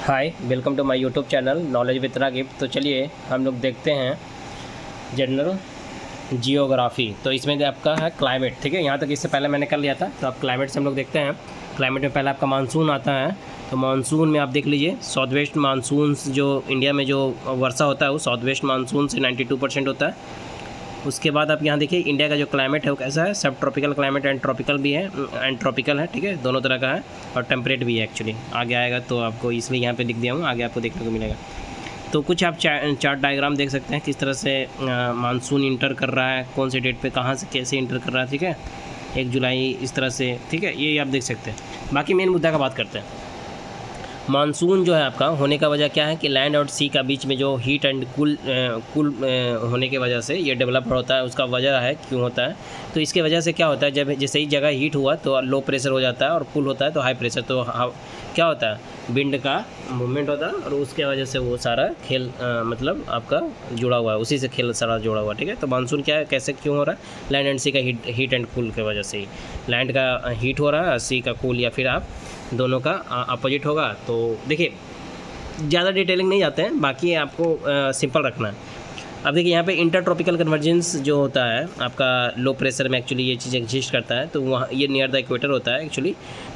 Hi, welcome to my YouTube channel knowledge with Raghib. तो चलिए हम लोग देखते हैं जनरल जियोग्राफी। तो इसमें जो आपका है क्लाइमेट, ठीक है। यहाँ तक इससे पहले मैंने कर लिया था। तो अब क्लाइमेट से हम लोग देखते हैं। क्लाइमेट में पहले आपका मानसून आता है। तो मानसून में आप देख लीजिए, साउथ वेस्ट मानसून जो इंडिया में जो वर्षा होता है वो साउथ वेस्ट मानसून से 92% होता है। उसके बाद आप यहाँ देखिए इंडिया का जो क्लाइमेट है वो कैसा है, सब ट्रॉपिकल क्लाइमेट एंड ट्रॉपिकल भी है, एंड ट्रॉपिकल है, ठीक है, दोनों तरह का है। और टेम्परेट भी है एक्चुअली। आगे आएगा तो आपको इसलिए यहाँ पे लिख दिया हूँ, आगे आपको देखने को मिलेगा। तो कुछ आप चार्ट डायग्राम देख सकते हैं किस तरह से मानसून इंटर कर रहा है, कौन से डेट पे कहाँ से कैसे इंटर कर रहा है, ठीक है। 1 जुलाई इस तरह से, ठीक है, ये आप देख सकते हैं। बाकी मेन मुद्दा का बात करते हैं। मानसून जो है आपका होने का वजह क्या है कि लैंड और सी का बीच में जो हीट एंड कूल होने के वजह से ये डेवलप होता है। उसका वजह है क्यों होता है, तो इसके वजह से क्या होता है, जब जैसे ही जगह हीट हुआ तो लो प्रेशर हो जाता है और कूल होता है तो हाई प्रेशर। तो क्या होता है, विंड का मूवमेंट होता है और उसके वजह से वो सारा खेल मतलब आपका जुड़ा हुआ है, उसी से खेल सारा जुड़ा हुआ है, ठीक है। तो मानसून क्या है, कैसे क्यों हो रहा है, लैंड एंड सी का हीट एंड कूल की वजह से ही। लैंड का हीट हो रहा है, सी का कूल, या फिर आप दोनों का अपोजिट होगा। तो देखिए ज़्यादा डिटेलिंग नहीं जाते हैं, बाकी आपको सिंपल रखना है। अब देखिए यहाँ पे इंटर ट्रॉपिकल कन्वर्जेंस जो होता है आपका लो प्रेशर में एक्चुअली ये चीज़ एग्जिस्ट करता है। तो वहाँ ये नियर द इक्वेटर होता है एक्चुअली,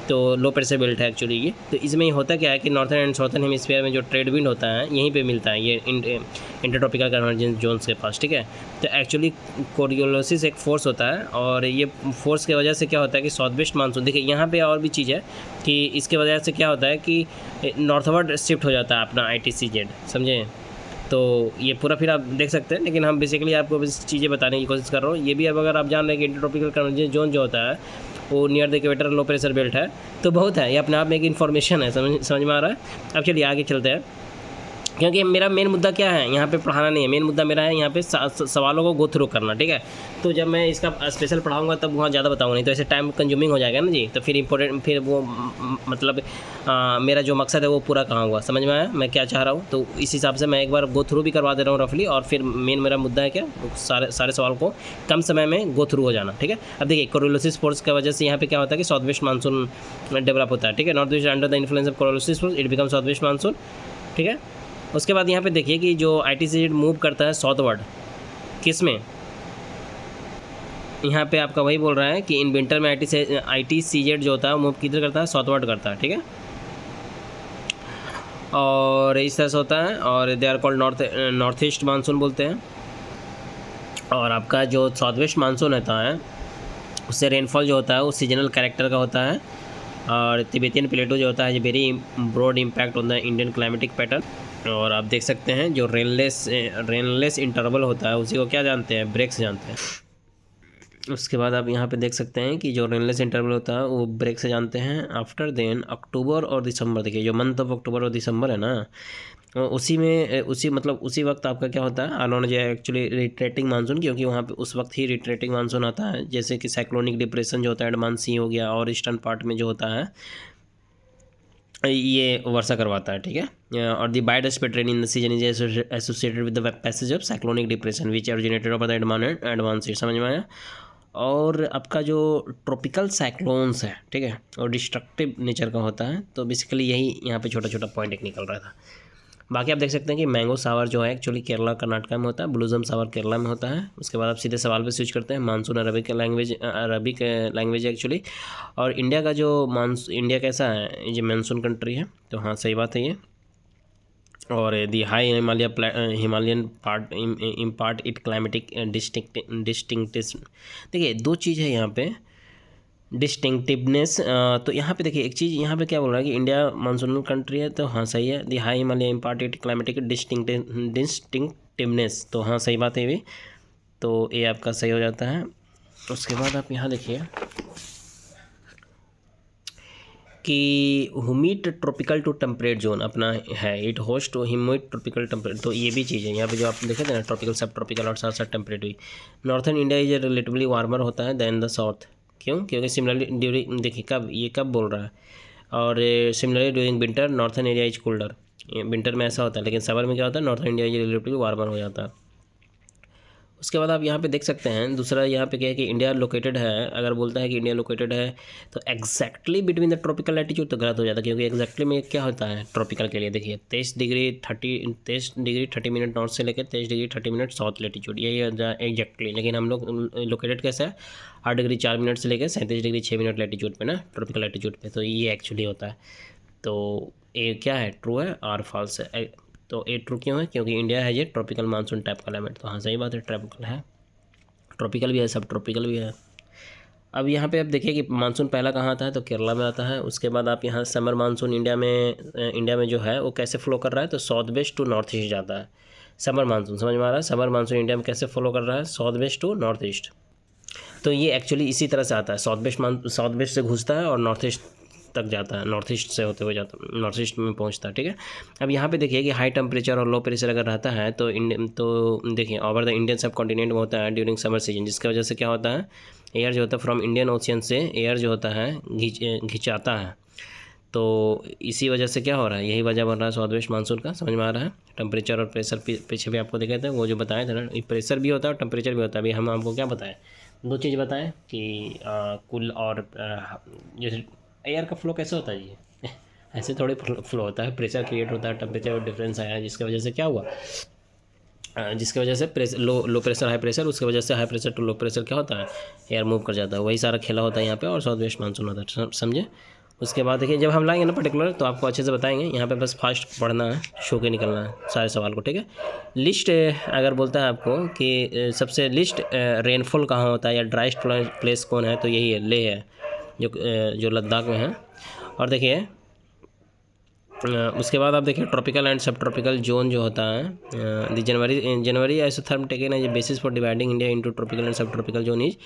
तो लो प्रेशर बेल्ट है एक्चुअली ये। तो इसमें होता क्या है कि नॉर्थन एंड साउथर्न हेमिस्फीयर में जो ट्रेड विंड होता है यहीं पे मिलता है, ये इंटर ट्रॉपिकल कन्वर्जेंस जोन्स के पास, ठीक है। तो एक्चुअली कोरियोलिसिस एक फोर्स होता है और ये फोर्स की वजह से क्या होता है कि साउथ वेस्ट मानसून, देखिए यहाँ पे और भी चीज़ है कि इसके वजह से क्या होता है कि नॉर्थवर्ड शिफ्ट हो जाता है अपना ITCZ, समझे। तो ये पूरा फिर आप देख सकते हैं, लेकिन हम बेसिकली आपको चीज़ें बताने की कोशिश कर रहा हूँ। ये भी अब अगर आप जान रहे हैं कि इंटर ट्रॉपिकल कन्वर्जेंस जोन जो होता है वो near the equator low pressure belt है, तो बहुत है, ये अपने आप में एक इन्फॉर्मेशन है। समझ में आ रहा है। अब चलिए आगे चलते हैं, क्योंकि मेरा मेन मुद्दा क्या है, यहाँ पे पढ़ाना नहीं है। मेन मुद्दा मेरा है यहाँ पे सवालों को गो थ्रू करना, ठीक है। तो जब मैं इसका स्पेशल पढ़ाऊँगा तब वहाँ ज़्यादा बताऊँगा, नहीं तो ऐसे टाइम कंज्यूमिंग हो जाएगा ना जी। तो फिर इंपॉर्टेंट, फिर वो मतलब मेरा जो मकसद है वो पूरा कहाँ हुआ, समझ में आया मैं क्या चाह रहा हूँ। तो इस हिसाब से मैं एक बार गो थ्रू भी करवा दे रहा हूँ रफली, और फिर मेन मेरा मुद्दा है क्या, सारे सवाल को कम समय में गो थ्रू हो जाना, ठीक है। अब देखिए कोरियोलिसिस फोर्स की वजह से यहाँ पे क्या होता है कि साउथ वेस्ट मानसून डेवलप होता है, ठीक है। North west under the influence of कोरियोलिसिस force it become south west monsoon, ठीक है। उसके बाद यहाँ पे देखिए कि जो ITCZ मूव करता है साउथवर्ड, किस में, यहाँ पे आपका वही बोल रहा है कि इन विंटर में ITCZ जो होता है मूव किधर करता है, साउथवर्ड करता है, ठीक है। और इस तरह से होता है, और they are called north east monsoon बोलते हैं। और आपका जो साउथ वेस्ट मानसून होता है उससे रेनफॉल जो होता है वो सीजनल कैरेक्टर का होता है। और तिबेतियन प्लेटो जो होता है वेरी ब्रॉड इम्पैक्ट होता है इंडियन क्लाइमेटिक पैटर्न। और आप देख सकते हैं जो रेनलेस इंटरवल होता है उसी को क्या जानते हैं, ब्रेक्स जानते हैं। उसके बाद आप यहाँ पे देख सकते हैं कि जो रेनलेस इंटरवल होता है वो ब्रेक से जानते हैं। आफ्टर देन अक्टूबर और दिसंबर, देखिए जो मंथ ऑफ अक्टूबर और दिसंबर है ना, उसी में उसी वक्त आपका क्या होता है, अनोन जो है एक्चुअली रिट्रेटिंग मानसून, क्योंकि वहाँ पे उस वक्त ही रिट्रेटिंग मानसून आता है। जैसे कि साइक्लोनिक डिप्रेशन जो होता है एडवांस सी हो गया, और ईस्टर्न पार्ट में जो होता है ये वर्षा करवाता है, ठीक है। और the widest pattern in the season is associated with the passage of cyclonic depression which originated over the advance, समझ में आया। और आपका जो ट्रॉपिकल साइक्लोन्स है, ठीक है, और डिस्ट्रक्टिव नेचर का होता है। तो बेसिकली यही यहाँ पे छोटा छोटा पॉइंट एक निकल रहा था। बाकी आप देख सकते हैं कि मैंगो सावर जो है एक्चुअली केरला कर्नाटका में होता है, ब्लूजम सावर केरला में होता है। उसके बाद आप सीधे सवाल पे स्विच करते हैं। मानसून अरबिक लैंग्वेज है एक्चुअली। और इंडिया का जो इंडिया कैसा है, ये मानसून कंट्री है, तो हाँ सही बात है ये। और the high Himalayan part impart it climatic distinctness, देखिए दो चीज़ है यहाँ पे, डिस्टिंक्टिवनेस। तो यहाँ पे देखिए एक चीज़ यहाँ पे क्या बोल रहा है कि इंडिया मानसूनल कंट्री है, तो हाँ सही है। The high Himalaya imparted climatic distinctiveness, तो हाँ सही बात है ये, तो ये आपका सही हो जाता है। उसके बाद आप यहाँ देखिए कि humid tropical to temperate zone अपना है, it host to humid tropical temperate, तो ये भी चीज़ है यहाँ पे जो आप देखे थे ना, ट्रॉपिकल सब ट्रॉपिकल और साथ साथ टेम्परेट भी। Northern India is relatively warmer होता है देन द साउथ, क्यों, क्योंकि सिमिलरली ड्यूरिंग, देखिए कब बोल रहा है, और similarly during winter northern area is colder. Winter में ऐसा होता है, लेकिन समर में क्या होता है, northern India is relatively warmer हो जाता है। उसके बाद आप यहाँ पे देख सकते हैं दूसरा यहाँ पे क्या है कि इंडिया लोकेटेड है। अगर बोलता है कि इंडिया लोकेटेड है तो exactly between the tropical latitude तो गलत हो जाता है, क्योंकि एग्जैक्टली में क्या होता है ट्रॉपिकल के लिए। देखिए 23 डिग्री 30 मिनट नॉर्थ से लेकर 23 डिग्री 30 मिनट साउथ लैटिट्यूड, यही एग्जैक्टली। लेकिन हम लोग लोकेटेड कैसे है 8 डिग्री 4 मिनट से लेकर 37 डिग्री 6 मिनट लैटिट्यूड पे ना, ट्रॉपिकल लैटिट्यूड पे। तो ये एक्चुअली होता है। तो ए क्या है, ट्रू है और फॉल्स है। तो ए ट्रू क्यों है, क्योंकि इंडिया है ये ट्रॉपिकल मानसून टाइप क्लाइमेट। तो हाँ सही बात है, ट्रॉपिकल है, ट्रॉपिकल भी है, सब ट्रॉपिकल भी है। अब यहाँ पे आप देखिए कि मानसून पहला कहाँ आता है, तो केरला में आता है। उसके बाद आप यहाँ समर मानसून इंडिया में जो है वो कैसे फ्लो कर रहा है, तो south west to north east जाता है। समर मानसून समझ में आ रहा है, समर मानसून इंडिया में कैसे फ्लो कर रहा है, south west to north east. तो ये एक्चुअली इसी तरह से आता है, साउथ वेस्ट से घुसता है और नॉर्थ ईस्ट तक जाता है, नॉर्थ ईस्ट से होते हुए जाता है, नॉर्थ ईस्ट में पहुंचता है। ठीक है, अब यहाँ पे देखिए कि हाई टेम्परेचर और लो प्रेशर अगर रहता है तो देखिए ओवर द इंडियन सब कॉन्टिनेंट में होता है ड्यूरिंग समर सीजन, जिसकी वजह से क्या होता है, एयर जो होता है फ्रॉम इंडियन ओशियन से एयर जो होता है घिंचाता है। तो इसी वजह से क्या हो रहा है, यही वजह बन रहा है साउथ वेस्ट मानसून का। समझ में आ रहा है। टेम्परेचर और प्रेशर पीछे भी आपको देखे थे, वो जो बताए थे ना, प्रेशर भी होता है और टेम्परेचर भी होता है। अभी हम आपको क्या बताएं, दो चीज़ बताएं कि कुल और जैसे एयर का फ्लो कैसे होता है जी ऐसे थोड़ी फ्लो होता है, प्रेशर क्रिएट होता है, टेम्परेचर डिफरेंस आया, जिसकी वजह से क्या हुआ, जिसकी वजह से लो प्रेशर हाई प्रेशर, उसकी वजह से high pressure to low pressure क्या होता है, एयर मूव कर जाता है। वही सारा खेला होता है यहाँ पे, और साउथ वेस्ट मानसून होता है, समझे। उसके बाद देखिए जब हम लाएंगे ना पर्टिकुलर तो आपको अच्छे से बताएंगे। यहाँ पे बस फास्ट पढ़ना है, शो के निकलना है सारे सवाल को। ठीक है, लिस्ट अगर बोलता है आपको कि सबसे लिस्ट रेनफॉल कहाँ होता है या ड्राइस्ट प्लेस कौन है, तो यही है, लेह है, जो लद्दाख में है। और देखिए उसके बाद आप देखिए tropical and subtropical zone जो होता है, January isotherm taken as basis for dividing India into tropical and subtropical zone is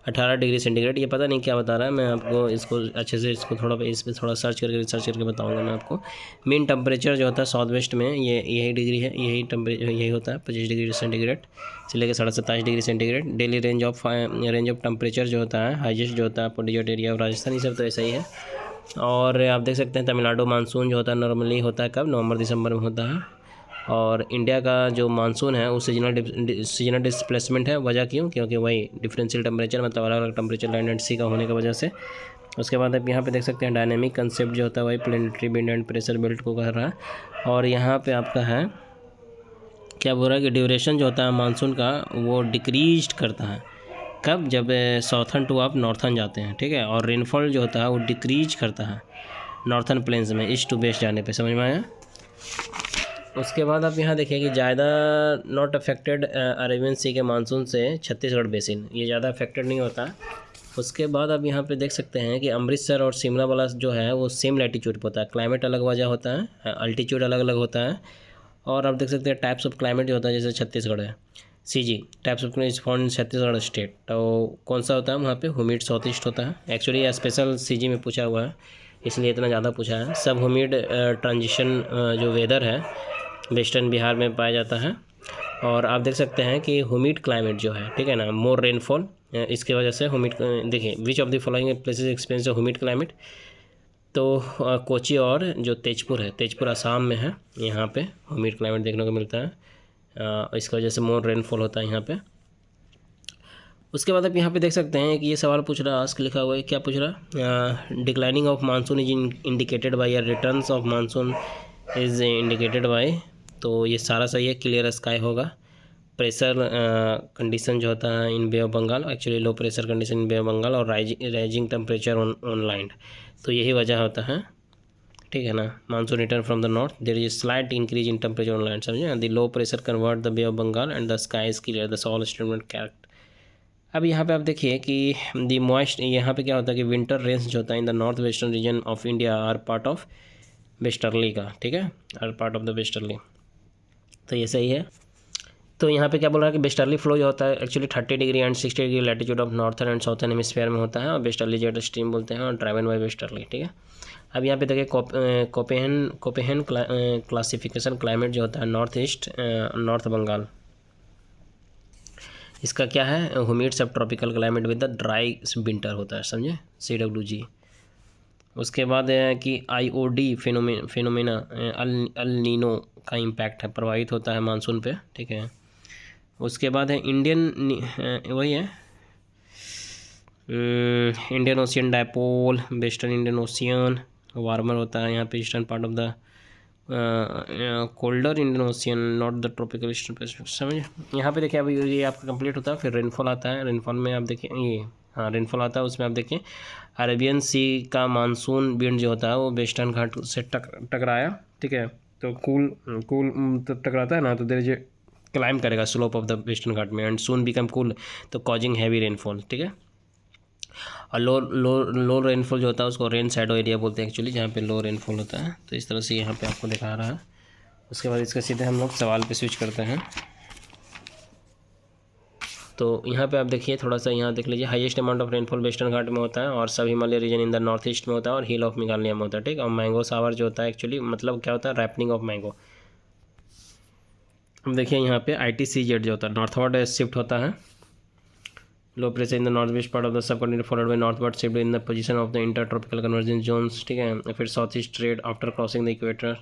18 degree centigrade. ये पता नहीं क्या बता रहा है, मैं आपको इसको अच्छे से इस पर थोड़ा रिसर्च करके बताऊंगा मैं आपको। मीन टेम्परेचर जो होता है साउथ वेस्ट में यही डिग्री है, यही होता है 25 डिग्री सेंटीग्रेड से लेकर 27.5 degree centigrade. Daily range of temperature जो होता है हाईएस्ट जो होता है आपको डिजर्ट एरिया ऑफ राजस्थान, ये सब तो ऐसा ही है। और आप देख सकते हैं तमिलनाडु मानसून जो होता है नॉर्मली होता है कब, नवंबर दिसंबर में होता है। और इंडिया का जो मानसून है वो सीजनल डिस्प्लेसमेंट है। वजह क्यों, क्योंकि वही डिफरेंशियल टेम्परेचर, मतलब अलग अलग टेम्परेचर लैंड एंड सी का होने की वजह से। उसके बाद आप यहाँ पे देख सकते हैं डायनेमिक कंसेप्ट जो होता है वही planetary wind and pressure belt को कर रहा है। और यहाँ पे आपका है क्या बोल रहा है कि ड्यूरेशन जो होता है मानसून का वो डिक्रीज करता है कब, जब साउथर्न टू आप नॉर्थर्न जाते हैं। ठीक है, और रेनफॉल जो होता है वो डिक्रीज करता है नॉर्थर्न प्लेन्स में ईस्ट टू वेस्ट जाने पे। समझ में आया। उसके बाद आप यहाँ देखिए कि ज़्यादा नॉट अफेक्टेड अरेबियन सी के मानसून से छत्तीसगढ़ बेसिन, ये ज़्यादा अफेक्टेड नहीं होता। उसके बाद आप यहाँ पे देख सकते हैं कि अमृतसर और शिमला वाला जो है वो सेम लैटिट्यूड पर होता है, क्लाइमेट अलग वजह होता है, अल्टीट्यूड अलग अलग होता है। और आप देख सकते हैं टाइप्स ऑफ क्लाइमेट जो होता है, जैसे छत्तीसगढ़ है CG types of climate found in Chhattisgarh state, तो कौन सा होता है वहाँ पे, ह्यूमिड साउथ ईस्ट होता है। एक्चुअली ये स्पेशल CG में पूछा हुआ है इसलिए इतना ज़्यादा पूछा है। सब ह्यूमिड ट्रांजिशन जो वेदर है वेस्टर्न बिहार में पाया जाता है। और आप देख सकते हैं कि ह्यूमिड क्लाइमेट जो है, ठीक है ना, मोर रेनफॉल, इसके वजह से ह्यूमिड। देखिए which of the following places experience humid climate, तो कोची और जो तेजपुर है, तेजपुर आसाम में है, यहाँ पे ह्यूमिड क्लाइमेट देखने को मिलता है। इसकी वजह से मोर रेनफॉल होता है यहाँ पे। उसके बाद आप यहाँ पे देख सकते हैं कि ये सवाल पूछ रहा है, आस्क लिखा हुआ है, क्या पूछ रहा है, declining of monsoon is indicated by या returns of monsoon is indicated by, तो ये सारा सही है, क्लियर स्काई होगा। प्रेशर कंडीशन जो होता है in bay of Bengal, actually low pressure condition in bay of Bengal, और राइजिंग टेम्परेचर ऑन लैंड, तो यही वजह होता है। ठीक है ना, monsoon return from the north, there is slight increase in temperature on land, समझे। The low pressure convert the bay of Bengal and the sky is clear, the sole statement correct. अब यहाँ पे आप देखिए कि द मॉइस्ट, यहाँ पे क्या होता है कि विंटर रेंस जो होता है in the north western region of India are part of westerly का, ठीक है, are part of the westerly, तो ये सही है। तो यहाँ पे क्या बोल रहा है कि वेस्टर्ली फ्लो जो होता है actually 30 degree and 60 degree latitude of northern and southern hemisphere में होता है, और वेस्टर्ली जेट स्ट्रीम बोलते हैं, और ड्राइवन बाय वेस्टर्ली, ठीक है। अब यहाँ पे देखिए कोपेहन क्लासिफिकेशन क्लाइमेट जो होता है नॉर्थ ईस्ट नॉर्थ बंगाल, इसका क्या है, ह्यूमिड सब tropical climate with the dry winter होता है, समझे, CWG। उसके बाद है कि IOD फिनोमेना अल नीनो का इम्पैक्ट है, प्रभावित होता है मानसून पे, ठीक है। उसके बाद है इंडियन, वही है Indian ocean dipole, western Indian ocean warmer होता है यहाँ पे, eastern part of the colder Indian ocean, not the tropical eastern Pacific, समझे। यहाँ पे देखिए, अभी ये आपका कंप्लीट होता है, फिर रेनफॉल आता है। रेनफॉल में आप देखिए ये, हाँ रेनफॉल आता है, उसमें आप देखिए अरेबियन सी का मानसून विंड जो होता है वो वेस्टर्न घाट से टकराया, ठीक है। तो कूल तो टकराता है ना, तो धीरे धीरे क्लाइम करेगा slope of the western Ghat में, एंड सून बिकम कूल, तो कॉजिंग हैवी रेनफॉल, ठीक है। और लो रेनफॉल जो होता है उसको रेन शैडो एरिया बोलते हैं एक्चुअली, जहाँ पे लो रेनफॉल होता है। तो इस तरह से यहाँ पे आपको दिखा रहा है। उसके बाद इसका सीधे हम लोग सवाल पे स्विच करते हैं। तो यहाँ पे आप देखिए, थोड़ा सा यहाँ देख लीजिए, highest amount of rainfall western Ghat में होता है, और sub Himalaya region in the north east में होता है, और हिल ऑफ मेघालय में होता है, ठीक। और मैंगो सावर जो होता है एक्चुअली मतलब क्या होता है, रैपनिंग ऑफ मैंगो। अब देखिए यहाँ पे ITCZ जो होता है नॉर्थवर्ड शिफ्ट होता है, low pressure in the north west part of the subcontinent followed by northward shift in the position of the inter tropical convergence zones, ठीक है। फिर south east trade after crossing the equator.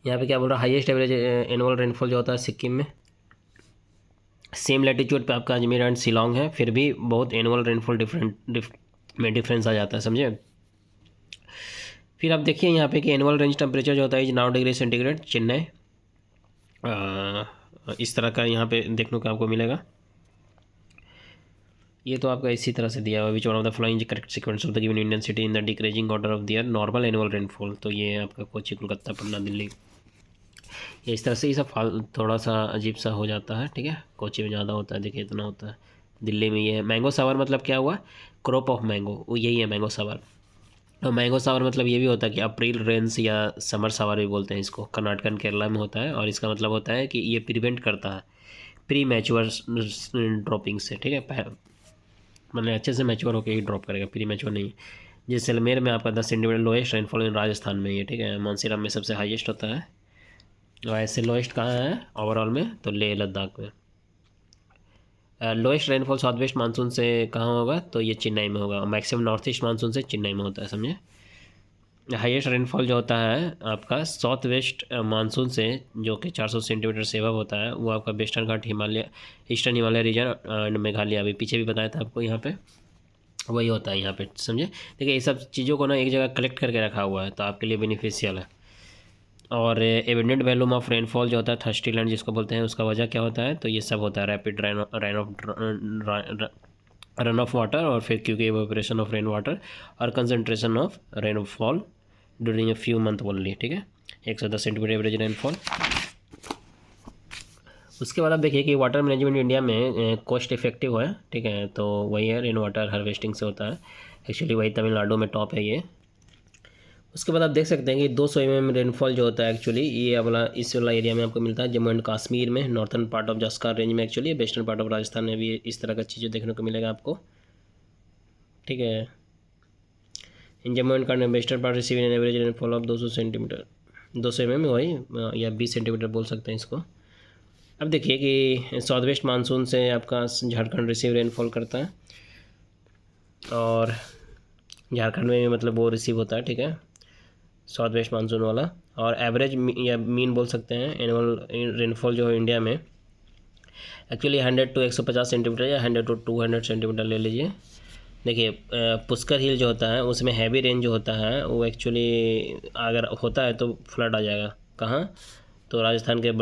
यहाँ पे क्या बोल रहा है, highest average annual rainfall जो होता है सिक्किम में, सेम लैटिट्यूड पे आपका अजमेर एंड शिलोंग है, फिर भी बहुत एनुअल रेनफॉल डिफरेंस आ जाता है, समझे। फिर आप देखिए यहाँ पे कि एनुअल रेंज टेम्परेचर जो होता है 9 डिग्री सेंटीग्रेड चेन्नई, इस तरह का यहाँ पे देखने को आपको मिलेगा। ये तो आपका इसी तरह से दिया हुआ, which one of the following correct sequence of the given Indian city in the decreasing order of their normal annual rainfall. तो ये आपका कोची, कोलकाता, पटना, दिल्ली, ये इस तरह से ये सब थोड़ा सा अजीब सा हो जाता है, ठीक है। कोची में ज़्यादा होता है, देखिए इतना होता है, दिल्ली में ये है। मैंगो सावर मतलब क्या हुआ, क्रॉप ऑफ मैंगो, वो यही है मैंगो सावर। और मैंगो सावर मतलब ये भी होता है कि अप्रैल रेंस या समर सावर भी बोलते हैं इसको, कर्नाटक एंड केरला में होता है, और इसका मतलब होता है कि ये प्रिवेंट करता है प्री मैच्योर ड्रॉपिंग से, ठीक है। मतलब अच्छे से मैच्योर होकर ही ड्रॉप करेगा, प्री मैच्योर नहीं। जैसलमेर में आपका 10 centimetre lowest rainfall in Rajasthan में, ये ठीक है। मानसीराम में सबसे हाईएस्ट होता है, और ऐसे लोएस्ट कहाँ है ओवरऑल में, तो लेह लद्दाख में। Lowest rainfall south west monsoon से कहाँ होगा, तो ये चेन्नई में होगा। मैक्सिमम नॉर्थ ईस्ट मानसून से चेन्नई में होता है, समझे। हाईएस्ट रेनफॉल जो होता है आपका साउथ वेस्ट मानसून से, जो कि 400 सेंटीमीटर से अबव होता है, वो आपका western Ghat, Himalaya, eastern Himalaya region and Meghalaya, अभी पीछे भी बताया था आपको, यहाँ पे वही होता है यहाँ पे, समझे। देखिए ये सब चीज़ों को ना एक जगह कलेक्ट करके रखा हुआ है, तो आपके लिए बेनिफिशियल है। और एबंडेंट वॉल्यूम ऑफ रेनफॉल जो होता है थर्स्टी लैंड जिसको बोलते हैं, उसका वजह क्या होता है, तो ये सब होता है रैपिड रन ऑफ वाटर, और फिर क्योंकि इवेपोरेशन ऑफ रेन वाटर, और concentration of rainfall during a few month only, ठीक है। 110 सेंटीमीटर एवरेज रेनफॉल। उसके बाद आप देखिए कि वाटर मैनेजमेंट इंडिया में कॉस्ट इफेक्टिव है, ठीक है। तो वही है, रेन वाटर हार्वेस्टिंग से होता है एक्चुअली, वही तमिलनाडु में टॉप है ये। उसके बाद आप देख सकते हैं कि 200 mm रेनफॉल जो होता है एक्चुअली, ये वाला इस वाला एरिया में आपको मिलता है, जम्मू एंड कश्मीर में, नॉर्थन पार्ट ऑफ जस्कार रेंज में actually, western part of Rajasthan में भी इस तरह का चीज़ें देखने को मिलेगा आपको, ठीक है। In Jammu and Kashmir western part receiving an average rainfall of 200 centimetre, 200 mm वही, या 20 सेंटीमीटर बोल सकते हैं इसको। अब देखिए कि साउथ वेस्ट मानसून से आपका झारखंड रिसीव रेनफॉल करता है, और झारखंड में भी मतलब वो रिसीव होता है, ठीक है, साउथ वेस्ट मानसून वाला। और एवरेज या मीन बोल सकते हैं एनुअल रेनफॉल जो है इंडिया में एक्चुअली 100 to 150 सेंटीमीटर, या 100 to 200 सेंटीमीटर ले लीजिए। देखिए पुष्कर हिल जो होता है उसमें हैवी रेन जो होता है वो एक्चुअली अगर होता है तो फ्लड आ जाएगा, कहाँ, तो राजस्थान के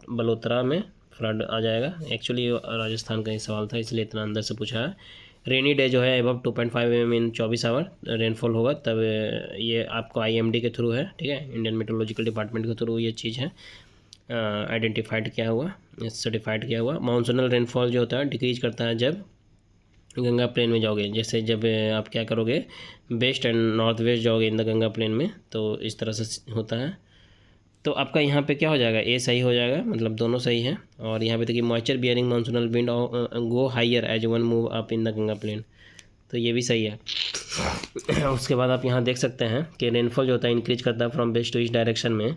बलोतरा में फ्लड आ जाएगा। एक्चुअली राजस्थान का ही सवाल था, इसलिए इतना अंदर से पूछा है। रेनी डे जो है एबव 2.5 mm इन 24 आवर रेनफॉल होगा, तब ये आपको IMD के थ्रू है, ठीक है, इंडियन मेट्रोलॉजिकल डिपार्टमेंट के थ्रू ये चीज़ है आइडेंटिफाइड किया हुआ, सर्टिफाइड किया हुआ। मानसूनल रेनफॉल जो होता है डिक्रीज करता है जब गंगा प्लेन में जाओगे, जैसे जब आप क्या करोगे, वेस्ट एंड नॉर्थ वेस्ट जाओगे इन द गंगा प्लेन में, तो इस तरह से होता है। तो आपका यहाँ पे क्या हो जाएगा, ए सही हो जाएगा, मतलब दोनों सही हैं। और यहाँ पे देखिए moisture bearing monsoonal wind go higher as one move up in the Ganga plain, तो ये भी सही है। उसके बाद आप यहाँ देख सकते हैं कि रेनफॉल जो होता है इंक्रीज करता है from west to east direction में,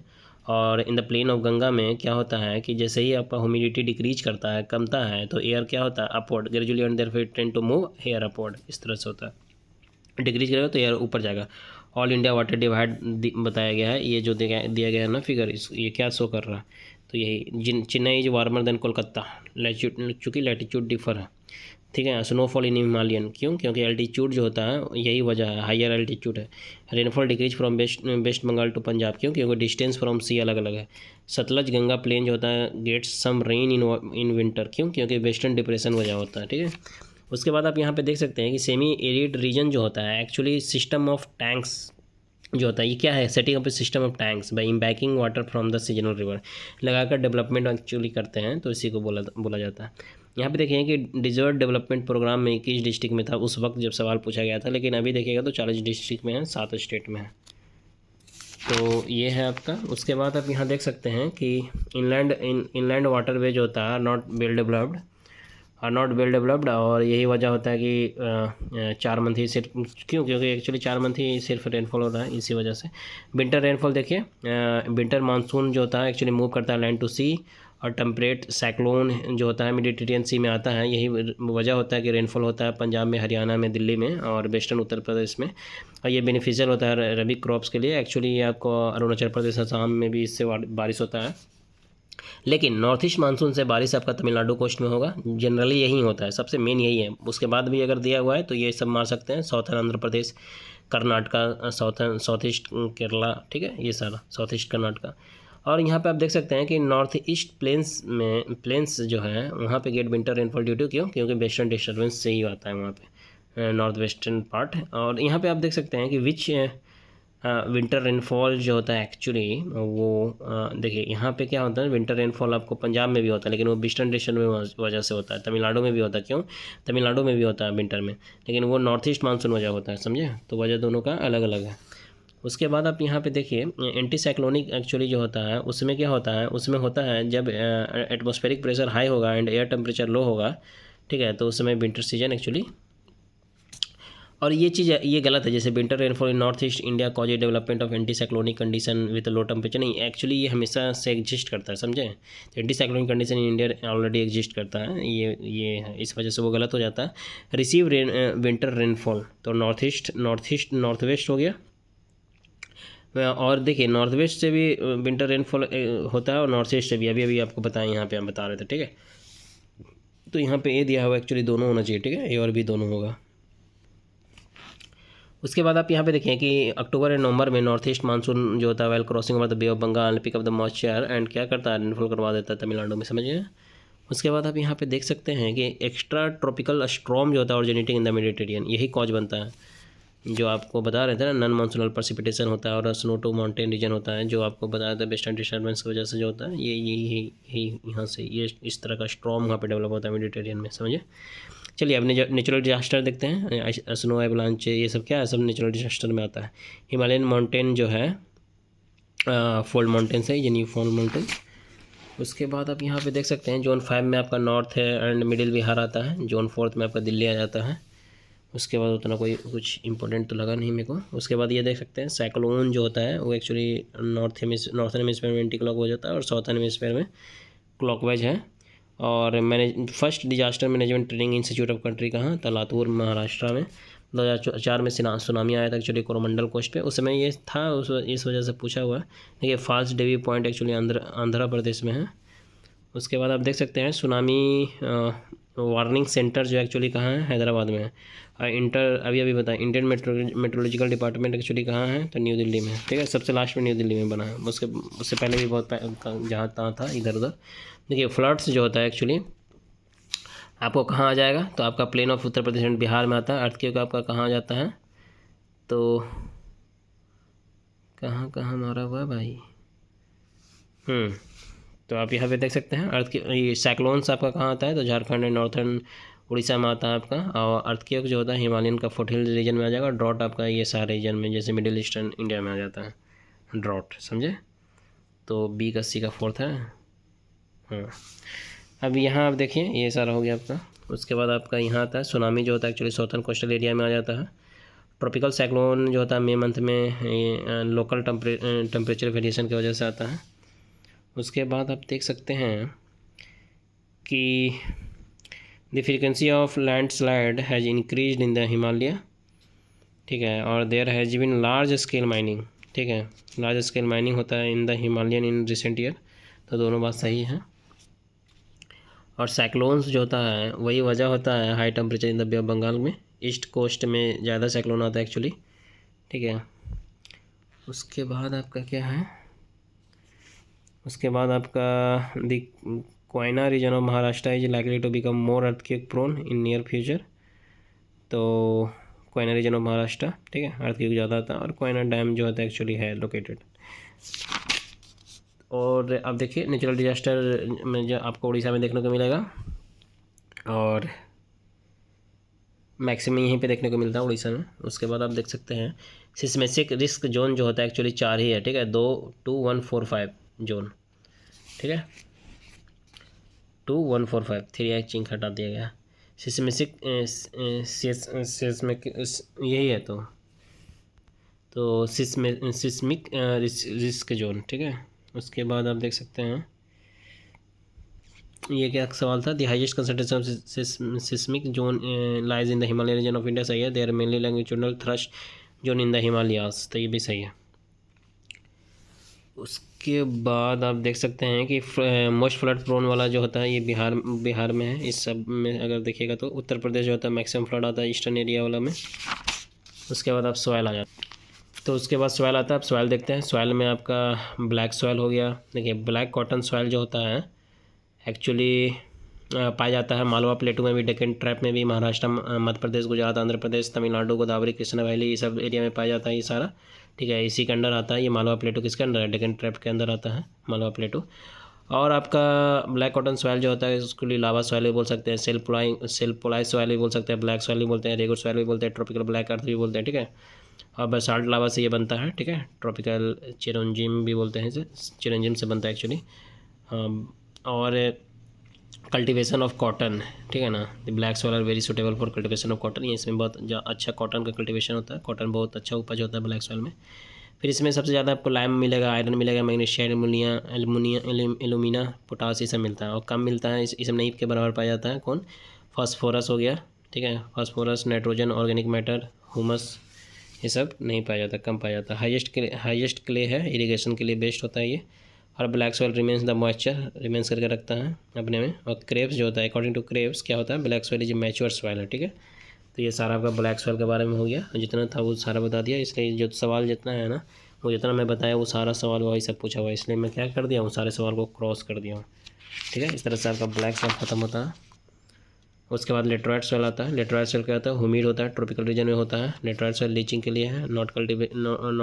और in the plain of Ganga में क्या होता है कि जैसे ही आपका ह्यूमिडिटी डिक्रीज करता है, कमता है, तो एयर क्या होता है, upward gradually and therefore tend to move here upward, इस तरह से होता है। डिक्रीज करेगा तो एयर ऊपर जाएगा, ऑल इंडिया वाटर डिवाइड बताया गया है। ये जो दिया गया है ना फिगर, इस ये क्या शो कर रहा है, तो यही Chennai is warmer than Kolkata, latitude, चूँकि लैटिट्यूड डिफर है, ठीक है। स्नोफॉल इन हिमालयन, क्यों? क्योंकि एल्टीट्यूड जो होता है यही वजह है, हायर एल्टीट्यूड है। Rainfall decrease from West Bengal to Punjab, क्यों? क्योंकि डिस्टेंस फ्रॉम सी अलग अलग है। सतलज गंगा प्लेन जो होता है gets some rain in winter, क्यों? क्योंकि वेस्टर्न डिप्रेशन वजह होता है, ठीक है। उसके बाद आप यहाँ पे देख सकते हैं कि सेमी एरिड रीजन जो होता है एक्चुअली सिस्टम ऑफ टैंक्स जो होता है, ये क्या है? Setting up a system of tanks by embanking water from the seasonal river, लगाकर डेवलपमेंट एक्चुअली करते हैं, तो इसी को बोला जाता है। यहाँ पे देखिए कि डिजर्ट डेवलपमेंट प्रोग्राम में किस डिस्ट्रिक्ट में था उस वक्त जब सवाल पूछा गया था, लेकिन अभी देखिएगा तो 40 डिस्ट्रिक्ट में है, 7 स्टेट में है। तो ये है आपका। उसके बाद आप यहाँ देख सकते हैं कि इनलैंड वाटरवे जो होता है नॉट वेल डेवलप्ड, और यही वजह होता है कि 4 मंथ ही सिर्फ, क्यों? क्योंकि एक्चुअली 4 मंथ ही सिर्फ रेनफॉल हो रहा है, इसी वजह से। विंटर रेनफॉल देखिए, विंटर मानसून जो होता है एक्चुअली मूव करता है लैंड टू सी, और टेम्परेट साइक्लोन जो होता है मेडिटेरियन सी में आता है, यही वजह होता है कि रेनफॉल होता है पंजाब में, हरियाणा में, दिल्ली में और वेस्टर्न उत्तर प्रदेश में, और ये बेनिफिशियल होता है रबी क्रॉप्स के लिए। एक्चुअली ये आपको अरुणाचल प्रदेश, असम में भी इससे बारिश होता है, लेकिन नॉर्थ ईस्ट मानसून से बारिश आपका तमिलनाडु कोस्ट में होगा, जनरली यही होता है, सबसे मेन यही है। उसके बाद भी अगर दिया हुआ है तो ये सब मार सकते हैं, southern Andhra Pradesh, Karnataka, south east Kerala, ठीक है, ये सारा साउथ ईस्ट कर्नाटका। और यहाँ पे आप देख सकते हैं कि नॉर्थ ईस्ट प्लेन्स जो है वहाँ पे get winter rainfall due to, क्यों? क्योंकि वेस्टर्न डिस्टर्बेंस से ही आता है वहाँ पे, नॉर्थ वेस्टर्न पार्ट। और यहाँ पे आप देख सकते हैं कि विच विंटर रेनफॉल जो होता है एक्चुअली वो देखिए यहाँ पे क्या होता है, विंटर रेनफॉल आपको पंजाब में भी होता है, लेकिन वो वेस्टर्न डिस्टर्बेंस वजह से होता है। तमिलनाडु में भी होता है, क्यों? तमिलनाडु में भी होता है विंटर में, लेकिन वो नॉर्थ ईस्ट मानसून वजह होता है, समझे? तो वजह दोनों का अलग अलग है। उसके बाद आप यहाँ पे देखिए एंटी साइक्लोनिक एक्चुअली जो होता है उसमें क्या होता है, उसमें होता है जब एटमॉस्फेरिक प्रेशर हाई होगा एंड एयर टेम्परेचर लो होगा, ठीक है, तो उस समय विंटर सीजन एक्चुअली। और ये चीज़ ये गलत है, जैसे winter rainfall in north east India cause A development of anti cyclonic condition with low temperature, नहीं, एक्चुअली ये हमेशा से एग्जिस्ट करता है, समझे? तो anti cyclonic condition in India already exist करता है, ये इस वजह से वो गलत हो जाता है। रिसीव विंटर रेनफॉल, तो नॉर्थ वेस्ट हो गया, और देखिए नॉर्थ वेस्ट से भी विंटर रेनफॉल होता है और नॉर्थ ईस्ट से भी, अभी आपको बताएं, यहाँ पे हम बता रहे थे, ठीक है। तो यहाँ पे ए दिया हुआ एक्चुअली दोनों होना चाहिए, ठीक है, ए और बी दोनों होगा। उसके बाद आप यहाँ पे देखें कि अक्टूबर एंड नवंबर में नॉर्थ ईस्ट मानसून जो होता है well crossing over the bay of Bengal pick up the moisture and क्या करता है, रेनफॉल करवा देता है तमिलनाडु में, समझिए। उसके बाद आप यहाँ पे देख सकते हैं कि एक्स्ट्रा ट्रॉपिकल स्ट्रॉम जो होता है ऑरिजिनेटिंग इन द मेडिटेरियन, यही कॉज बनता है, जो आपको बता रहे थे ना, नॉन मानसूनल प्रेसिपिटेशन होता है और स्नो टू माउंटेन रीजन होता है, जो आपको बताया था वेस्टर्न डिस्टर्बेंस की वजह से जो होता है, यही यहाँ से ये इस तरह का स्ट्रॉम वहाँ पे डेवलप होता है मेडिटेरियन में, समझिए। चलिए अब नेचुरल डिजास्टर देखते हैं। स्नो एवलांच ये सब क्या है, सब नेचुरल डिजास्टर में आता है। हिमालयन माउंटेन जो है फोल्ड माउंटेन से, ये न्यू फोल्ड माउंटेन। उसके बाद आप यहाँ पे देख सकते हैं जोन 5 में आपका नॉर्थ है एंड मिडिल बिहार आता है, जोन 4 में आपका दिल्ली आ जाता है। उसके बाद उतना कोई कुछ इंपॉर्टेंट तो लगा नहीं मेरे को। उसके बाद ये देख सकते हैं साइक्लोन जो होता है वो एक्चुअली नॉर्थन हेमिस्फीयर में एंटी क्लॉक हो जाता है और साउथर्न हेमिस्फीयर में क्लॉकवाइज है। और मैंने first disaster management training institute of country कहाँ था, लातूर महाराष्ट्र में 2004 में सुनामी आया था एक्चुअली कोरोमंडल कोस्ट पे, उस समय ये था, इस वजह से पूछा हुआ है। देखिए false Divi point actually Andhra Pradesh में है। उसके बाद आप देख सकते हैं सुनामी वार्निंग सेंटर जो एक्चुअली कहाँ है, हैदराबाद में है। अभी बताएं इंडियन मेट्रोलॉजिकल डिपार्टमेंट एक्चुअली कहाँ है, तो न्यू दिल्ली में, ठीक है, सबसे लास्ट में न्यू दिल्ली में बना है। उससे पहले भी बहुत जहाँ तहाँ था इधर उधर। देखिए फ्लड्स जो होता है एक्चुअली आपको कहाँ आ जाएगा, तो आपका plain of Uttar Pradesh and Bihar में आता है। अर्थक्वेक आपका कहाँ आ जाता है, तो कहाँ मारा हुआ है भाई, तो आप यहाँ पे देख सकते हैं ये साइक्लोन्स आपका कहाँ आता है, तो झारखंड एंड नॉर्थर्न उड़ीसा में आता है आपका। और अर्थक्वेक जो होता है हिमालयन का फुटहिल रीजन में आ जाएगा। ड्रॉट आपका ये सारे रीजन में, जैसे मिडिल ईस्टर्न इंडिया में आ जाता है ड्रॉट, समझे। तो बी का सी का फोर्थ है। हाँ अब यहाँ आप देखिए ये सारा हो गया आपका। उसके बाद आपका यहाँ आता है सुनामी जो होता है एक्चुअली साउथर्न कोस्टल एरिया में आ जाता है। ट्रॉपिकल साइक्लोन जो होता है मई मंथ में लोकल टेम्परेचर वेरिएशन की वजह से आता है। उसके बाद आप देख सकते हैं कि the frequency of landslide has increased in the Himalaya ठीक है। और there has been large scale mining, ठीक है, लार्ज स्केल माइनिंग होता है in the Himalayan in recent year, तो दोनों बात सही है। और साइक्लोन्स जो होता है वही वजह होता है high temperature in the bay of Bengal में, ईस्ट कोस्ट में ज़्यादा साइक्लोन आता है एक्चुअली, ठीक है। उसके बाद आपका क्या है, उसके बाद आपका the Koyna region of Maharashtra is likely to become more earthquake prone in near future. तो कोयना रीजन ऑफ महाराष्ट्र, ठीक है, अर्थक्वेक ज़्यादा आता है और कोयना डैम जो होता है एक्चुअली है लोकेटेड। और अब देखिए नेचुरल डिजास्टर में जो आपको उड़ीसा में देखने को मिलेगा और मैक्सिमम यहीं पे देखने को मिलता है उड़ीसा में। उसके बाद आप देख सकते हैं सिस्मेटिक रिस्क जोन जो होता है एक्चुअली 4 ही है, ठीक है, 2, 2, 1, 4, 5 जोन, ठीक है, 2, 1, 4, 5, 3 चिंक हटा दिया गया। सिस्मेटिक सिस्मिक यही है, तो सिस्मिक रिस्क जोन, ठीक है। उसके बाद आप देख सकते हैं ये क्या सवाल था, the highest concentration of seismic zone lies in the Himalaya region of India, सही है। They are mainly longitudinal thrust zone in the Himalayas, तो ये भी सही है। उसके बाद आप देख सकते हैं कि मोस्ट फ्लड प्रोन वाला जो होता है ये बिहार में है। इस सब में अगर देखिएगा तो उत्तर प्रदेश जो होता है मैक्सिमम फ्लड आता है ईस्टर्न एरिया वाला में। उसके बाद आप सॉइल आ जाते हैं, तो उसके बाद सॉइल आता है। आप सॉइल देखते हैं, सॉइल में आपका ब्लैक सॉइल हो गया। देखिए ब्लैक कॉटन सॉइल जो होता है एक्चुअली पाया जाता है मालवा प्लेटू में भी, डेक्कन ट्रैप में भी, महाराष्ट्र, मध्य प्रदेश, गुजरात, आंध्र प्रदेश, तमिलनाडु, गोदावरी, कृष्णा वैली, ये सब एरिया में पाया जाता है ये सारा, ठीक है। इसी के अंडर आता है ये मालवा प्लेटू, किसके अंडर है, डेक्कन ट्रैप के अंदर आता है मालवा प्लेटू। और आपका ब्लैक कॉटन सॉइल जो होता है उसके लिए लावा सॉइल भी बोल सकते हैं, सेल्फ पोलाई सॉइल भी बोल सकते हैं, ब्लैक सॉइल भी बोलते हैं, रेगुलर सॉइल भी बोलते हैं, ट्रॉपिकल ब्लैक अर्थ भी बोलते हैं, ठीक है। और बेसाल्ट लावा से ये बनता है, ठीक है। ट्रॉपिकल चिरंजीम भी बोलते हैं इसे, चिरंजीम से बनता है एक्चुअली। और कल्टीवेशन ऑफ कॉटन, ठीक है ना, the black soil are very suitable for cultivation of cotton, ये इसमें बहुत अच्छा कॉटन का कल्टीवेशन होता है, कॉटन बहुत अच्छा उपज होता है ब्लैक सॉइल में। फिर इसमें सबसे ज़्यादा आपको लाइम मिलेगा, आयरन मिलेगा, मैग्नीशियम, एल्यूमिना, पोटास, ये सब मिलता है। और कम मिलता है इसमें नहीं के बराबर पाया जाता है कौन, फास्फोरस हो गया, ठीक है, phosphorus, nitrogen, organic matter, humus, ये सब नहीं पाया जाता, कम पाया जाता है। हाईएस्ट क्ले है, इरिगेशन के लिए बेस्ट होता है ये। और black soil remains the moisture, remains करके रखता है अपने में। और क्रेव्स जो होता है, अकॉर्डिंग टू क्रेव्स क्या होता है, black soil is mature soil है, ठीक है। तो ये सारा आपका ब्लैक सॉइल के बारे में हो गया, जितना था वो सारा बता दिया। इसलिए जो सवाल जितना है ना, वो जितना मैं बताया वो सारा सवाल वही सब पूछा हुआ है, इसलिए मैं क्या कर दिया हूँ, सारे सवाल को क्रॉस कर दिया हूँ, ठीक है। इस तरह से आपका ब्लैक सॉइल ख़त्म होता है। उसके बाद लेटराइट सॉइल आता है। लेटराइट सॉइल क्या होता है, ह्यूमिड होता है, ट्रॉपिकल रीजन में होता है। लेटराइट सॉइल लीचिंग के लिए है, नॉट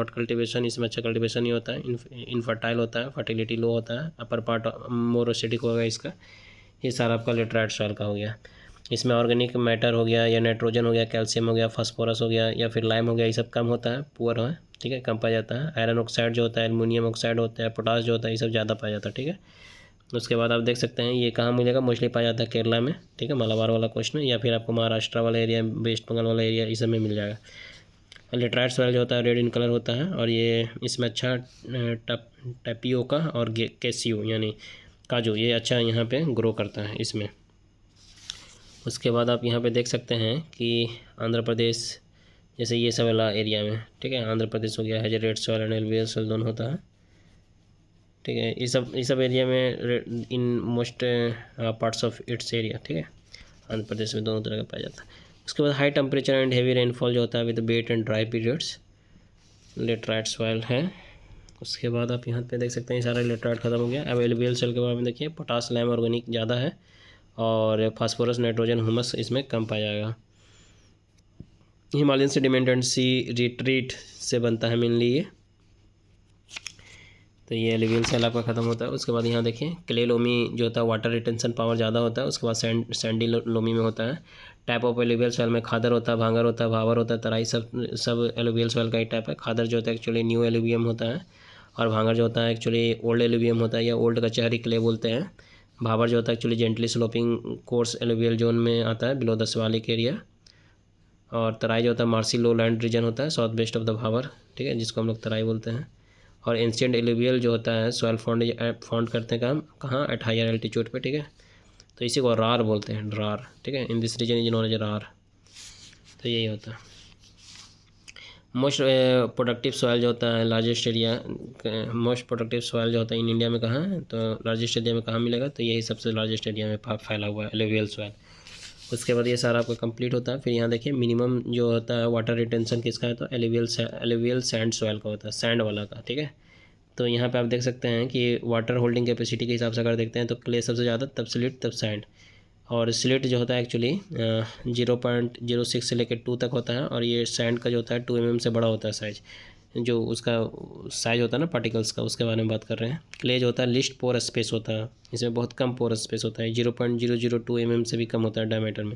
कल्टिवेशन, इसमें अच्छा कल्टिवेशन नहीं होता है, इनफर्टाइल होता है, फर्टिलिटी लो होता है, अपर पार्ट मोर एसिडिक होगा इसका। ये सारा आपका लेटराइट सॉइल का हो गया। इसमें ऑर्गेनिक मैटर हो गया, या नाइट्रोजन हो गया, कैल्शियम हो गया, फास्फोरस हो गया, या फिर लाइम हो गया, ये सब कम होता है, पुअर है, ठीक है, कम पाया जाता है। आयरन ऑक्साइड जो होता है, एल्युमिनियम ऑक्साइड होता है, पोटास जो होता है, ये सब ज़्यादा पाया जाता है, ठीक है। उसके बाद आप देख सकते हैं ये कहाँ मिलेगा, मोस्टली पाया जाता है केरला में, ठीक है, मालाबार वाला क्वेश्चन, या फिर आपको महाराष्ट्र वाला एरिया, वेस्ट बंगाल वाला एरिया, इस सब में मिल जाएगा। लेटराइट सॉइल जो होता है रेड इन कलर होता है, और ये इसमें अच्छा टैपियोका और कैसियो यानी काजू, ये अच्छा यहाँ पे ग्रो करता है इसमें। उसके बाद आप यहाँ पे देख सकते हैं कि आंध्र प्रदेश जैसे ये सब वाला एरिया में, ठीक है, आंध्र प्रदेश हो गया है, जो red soil and alluvial soil दोनों होता है, ठीक है। ये सब एरिया में in most parts of its area, ठीक है, आंध्र प्रदेश में दोनों तरह का पाया जाता है। उसके बाद high temperature and heavy rainfall जो होता है with weight and dry periods, laterite soil है। उसके बाद आप यहाँ पे देख सकते हैं सारा लेटराइट खत्म हो गया। अब एलुवियल सॉइल के बारे में देखिए, पोटास, लाइम, ऑर्गेनिक ज़्यादा है, और फास्फोरस, नाइट्रोजन, ह्यूमस इसमें कम पाया जाएगा। Himalayan sediment and sea retreat से बनता है मेनली ये, तो ये एलुवियल सॉइल आपका खत्म होता है। उसके बाद यहाँ देखिए क्ले लोमी जो होता है वाटर रिटेंशन पावर ज़्यादा होता है। उसके बाद सैंडी लोमी में होता है। टाइप ऑफ एलुवियल सॉइल में खादर होता है, भांगर होता है, भावर होता है, तराई, सब एलुवियल सॉइल का ही टाइप है। खादर जो होता है एक्चुअली न्यू एलुवियम होता है, और भांगर जो होता है एक्चुअली ओल्ड एलुवियम होता है, या ओल्ड कचहरी क्ले बोलते हैं। भावर जो होता है actually gently sloping course alluvial zone में आता है, बिलो द शिवालिक एरिया। और तराई जो होता है मार्सी लो लैंड रीजन होता है, साउथ वेस्ट ऑफ द भावर, ठीक है, जिसको हम लोग तराई बोलते हैं। और एंशिएंट एलुवियल जो होता है सॉइल फाउंड करते हैं काम कहाँ, एट हायर एल्टीट्यूड पे, ठीक है, तो इसी को रार बोलते हैं, रार, ठीक है, in this region is known as Rarh. तो यही होता है। मोस्ट प्रोडक्टिव सॉइल जो होता है largest area, most productive soil जो होता है इन इंडिया में कहाँ है, तो लार्जेस्ट एरिया में कहाँ मिलेगा, तो यही सबसे लार्जेस्ट एरिया में फैला हुआ है एलुवियल सॉइल। उसके बाद ये सारा आपका कंप्लीट होता है। फिर यहाँ देखिए मिनिमम जो होता है वाटर रिटेंशन किसका है, तो एलुवियल सैंड सॉइल का होता है, सैंड वाला का, ठीक है। तो यहाँ पे आप देख सकते हैं कि वाटर होल्डिंग कैपेसिटी के हिसाब से अगर देखते हैं तो क्ले सबसे ज़्यादा, तब स्लिट, तब सैंड। और स्लिट जो होता है एक्चुअली 0.06 से लेकर 2 तक होता है, और ये सैंड का जो होता है 2 mm से बड़ा होता है साइज, जो उसका साइज होता है ना पार्टिकल्स का, उसके बारे में बात कर रहे हैं। क्ले जो होता है लिस्ट पोरस स्पेस होता है, इसमें बहुत कम पोरस स्पेस होता है, 0.002 mm से भी कम होता है डायमीटर में,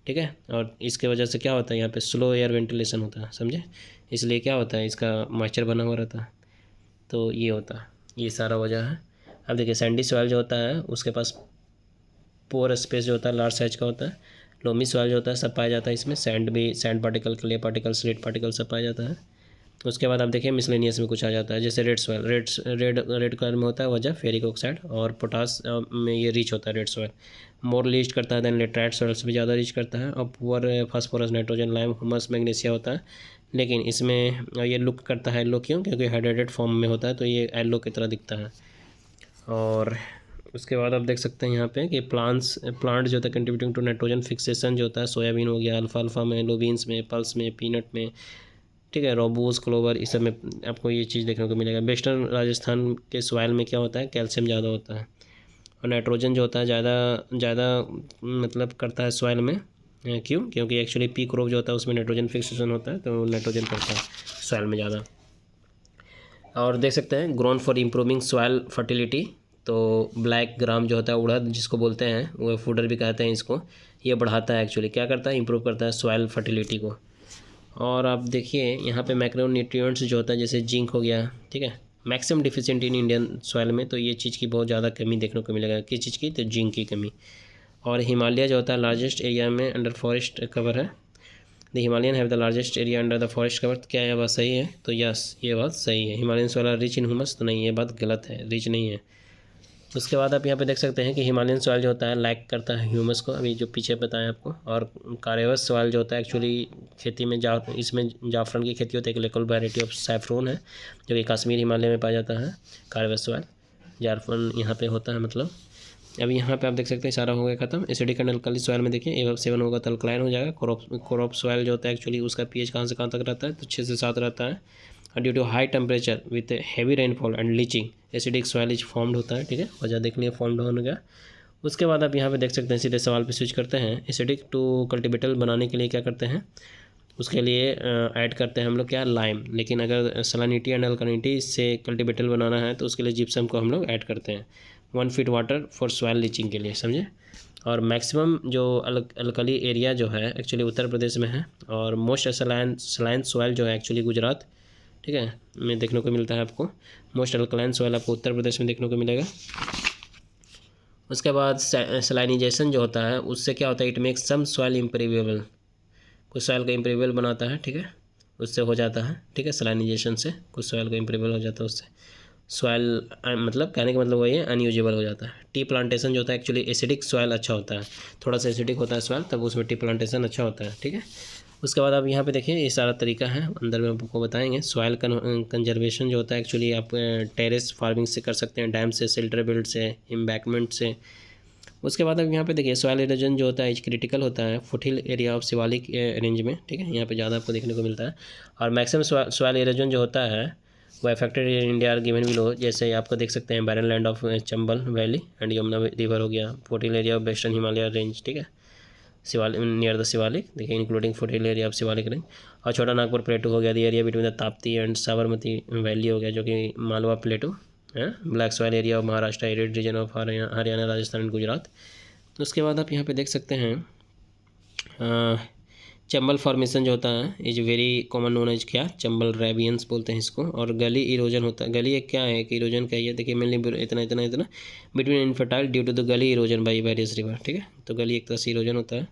ठीक है। और इसके वजह से क्या होता है, यहाँ पे स्लो एयर वेंटिलेशन होता है, समझे, इसलिए क्या होता है, इसका मॉइस्चर बना हुआ रहता है, तो ये होता है, ये सारा वजह है। अब देखिए सैंडी सॉइल जो होता है उसके पास पोर स्पेस जो होता है लार्ज साइज का होता है। लोमी सॉइल जो होता है सब पाया जाता है इसमें, सैंड भी, sand particle, clay particle, slate particle सब पाया जाता है। उसके बाद आप देखिए मिसलेनियस में कुछ आ जाता है, जैसे रेड सॉइल, रेड कलर में होता है वजह फेरिक ऑक्साइड और पोटास में ये रिच होता है रेड सॉइल, मोर रीच करता है देन लेटराइट सॉइल से भी ज़्यादा रीच करता है। और poor phosphorus, nitrogen, lime, humus, magnesia होता है, लेकिन इसमें ये लुक करता है येलो, क्यों, क्योंकि हाइड्रेटेड फॉर्म में होता है तो ये येलो की तरह दिखता है। और उसके बाद आप देख सकते हैं यहाँ पे कि प्लांट जो होता है कंट्रीब्यूटिंग टू नाइट्रोजन फिक्सेशन जो होता है, सोयाबीन हो गया, अल्फाल्फा में, लोबीन्स में, पल्स में, पीनट में, ठीक है, रोबूस, क्लोवर, इस सब में आपको ये चीज़ देखने को मिलेगा। वेस्टर्न राजस्थान के सॉइल में क्या होता है, कैल्शियम ज़्यादा होता है, और नाइट्रोजन जो होता है ज़्यादा मतलब करता है सॉइल में, क्यों, क्योंकि एक्चुअली पी क्रॉप जो होता है उसमें नाइट्रोजन फिक्सेशन होता है, तो नाइट्रोजन करता है सॉइल में ज़्यादा। और देख सकते हैं grown for improving soil fertility, तो ब्लैक ग्राम जो होता है, उड़द जिसको बोलते हैं, वो फूडर भी कहते हैं इसको, ये बढ़ाता है एक्चुअली, क्या करता है, इंप्रूव करता है सॉइल फर्टिलिटी को। और आप देखिए यहाँ पे मैक्रोन्यूट्रिएंट्स जो होता है जैसे जिंक हो गया, ठीक है, maximum deficient in Indian soil में, तो ये चीज़ की बहुत ज़्यादा कमी देखने को मिलेगा, किस चीज़ की, तो जिंक की कमी। और हिमालय जो होता है लार्जेस्ट एरिया में अंडर फॉरेस्ट कवर है, the Himalayan have the largest area under the forest cover, क्या यह बात सही है, तो यस ये बात सही है। Himalayan soil are rich in humus, तो नहीं, ये बात गलत है, रिच नहीं है। उसके बाद आप यहाँ पे देख सकते हैं कि हिमालयन सॉइल जो होता है लैक करता है ह्यूमस को, अभी जो पीछे बताया आपको। और कारेवस सॉइल जो होता है एक्चुअली खेती में इसमें जाफरान की खेती होती है, एक लोकल वैरायटी ऑफ सैफरोन है जो कि कश्मीर हिमालय में पाया जाता है, कारेवस सॉइल, जाफरान यहाँ पे होता है मतलब। अभी यहाँ पे आप देख सकते हैं सारा हो गया खत्म। एसिडिक एंड अल्कली सॉइल में देखिए एवं 7 होगा तो अल्कलाइन हो जाएगा। क्रॉप सॉइल जो होता है एक्चुअली उसका पीएच कहाँ से कहाँ तक रहता है, तो 6 से 7 रहता है। Due to high temperature with heavy rainfall and leaching acidic soil is formed होता है, ठीक है, वजह देख लिया, फॉर्म्ड हो गया। उसके बाद आप यहाँ पे देख सकते हैं, सीधे सवाल पे स्विच करते हैं। एसिडिक टू कल्टिवेटर बनाने के लिए क्या करते हैं, उसके लिए ऐड करते हैं हम लोग क्या, लाइम। लेकिन अगर सलानिटी एंड अल्कलिनिटी से कल्टिवेटर बनाना है तो उसके लिए जिप्सम को हम लोग ऐड करते हैं 1 feet water for soil leaching के लिए, समझे। और मैक्सिमम जो अल्कली एरिया जो है एक्चुअली उत्तर प्रदेश में है, और मोस्ट सलाइन सॉइल जो है एक्चुअली गुजरात, ठीक है, में देखने को मिलता है आपको। मोस्ट अल्कलाइन सॉइल आपको उत्तर प्रदेश में देखने को मिलेगा। उसके बाद सलाइनाइजेशन जो होता है उससे क्या होता है, इट मेक्स सम सॉइल इम्प्रेवेबल, कुछ सॉइल को इम्प्रेवेबल बनाता है, ठीक है, उससे हो जाता है, ठीक है, सलाइनाइजेशन से कुछ सॉइल को इम्प्रेवेबल हो जाता है उससे। सॉइल मतलब कहने का मतलब वही है, अनयूजेबल हो जाता है। टी प्लांटेशन जो होता है एक्चुअली एसिडिक सॉइल अच्छा होता है, थोड़ा सा एसिडिक होता है सॉइल, तब उसमें टी प्लांटेशन अच्छा होता है, ठीक है। उसके बाद आप यहाँ पे देखिए ये सारा तरीका है, अंदर में आपको बताएंगे। सॉइल कंजर्वेशन जो होता है एक्चुअली आप टेरेस फार्मिंग से कर सकते हैं, डैम से, शेल्टर बिल्ड से, एम्बैकमेंट से। उसके बाद अब यहाँ पे देखिए सॉइल इरोजन जो होता है क्रिटिकल होता है foothill area of Shivalik range में, ठीक है, यहाँ पे ज़्यादा आपको देखने को मिलता है। और मैक्सिमम सॉइल इरोजन जो होता है वो affected in India are given below, जैसे आपको देख सकते हैं barren land of Chambal valley and Yamuna river हो गया, foothill area of western Himalaya range, ठीक है, शिवालिक नियर द शिवालिक, देखिए including foothill area of Shivalik range. और छोटा नागपुर प्लेटू हो गया, the area between the Tapti and Sabarmati valley हो गया जो कि मालवा प्लेटू है। Black soil area of Maharashtra, arid region of Haryana, Rajasthan and Gujarat. उसके बाद आप यहाँ पे देख सकते हैं चंबल फॉर्मेशन जो होता है is very common known as क्या, चंबल रेबियंस बोलते हैं इसको। और गली इरोजन होता है, गली एक क्या है, एक इरोजन का है, देखिए मेनली इतना इतना इतना between infertile due to the gully erosion by various river, ठीक है, तो गली एक तरह से इरोजन होता है।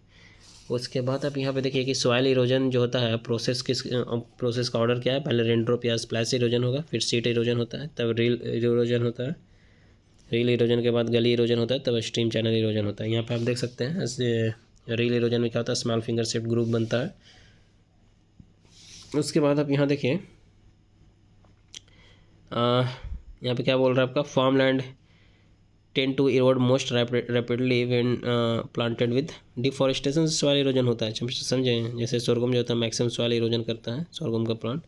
उसके बाद आप यहाँ पे देखिए कि सॉइल इरोजन जो होता है प्रोसेस का ऑर्डर क्या है, पहले रेनड्रॉप या स्प्लैश इरोजन होगा, फिर सीट इरोजन होता है, तब रील इरोजन होता है, रील इरोजन के बाद गली इरोजन होता है, तब स्ट्रीम चैनल इरोजन होता है। यहाँ पे आप देख सकते हैं रील इरोजन में क्या होता है, स्मॉल फिंगर शेप्ड ग्रुप बनता है, उसके बाद आप यहाँ देखिए, यहाँ पे क्या बोल रहा है आपका, farm land tend to erode most rapidly when planted with deforestation. Soil erosion होता है, समझे, जैसे सोरगम जो होता है मैक्सिमम सॉइल इरोजन करता है, सोरगम का प्लांट।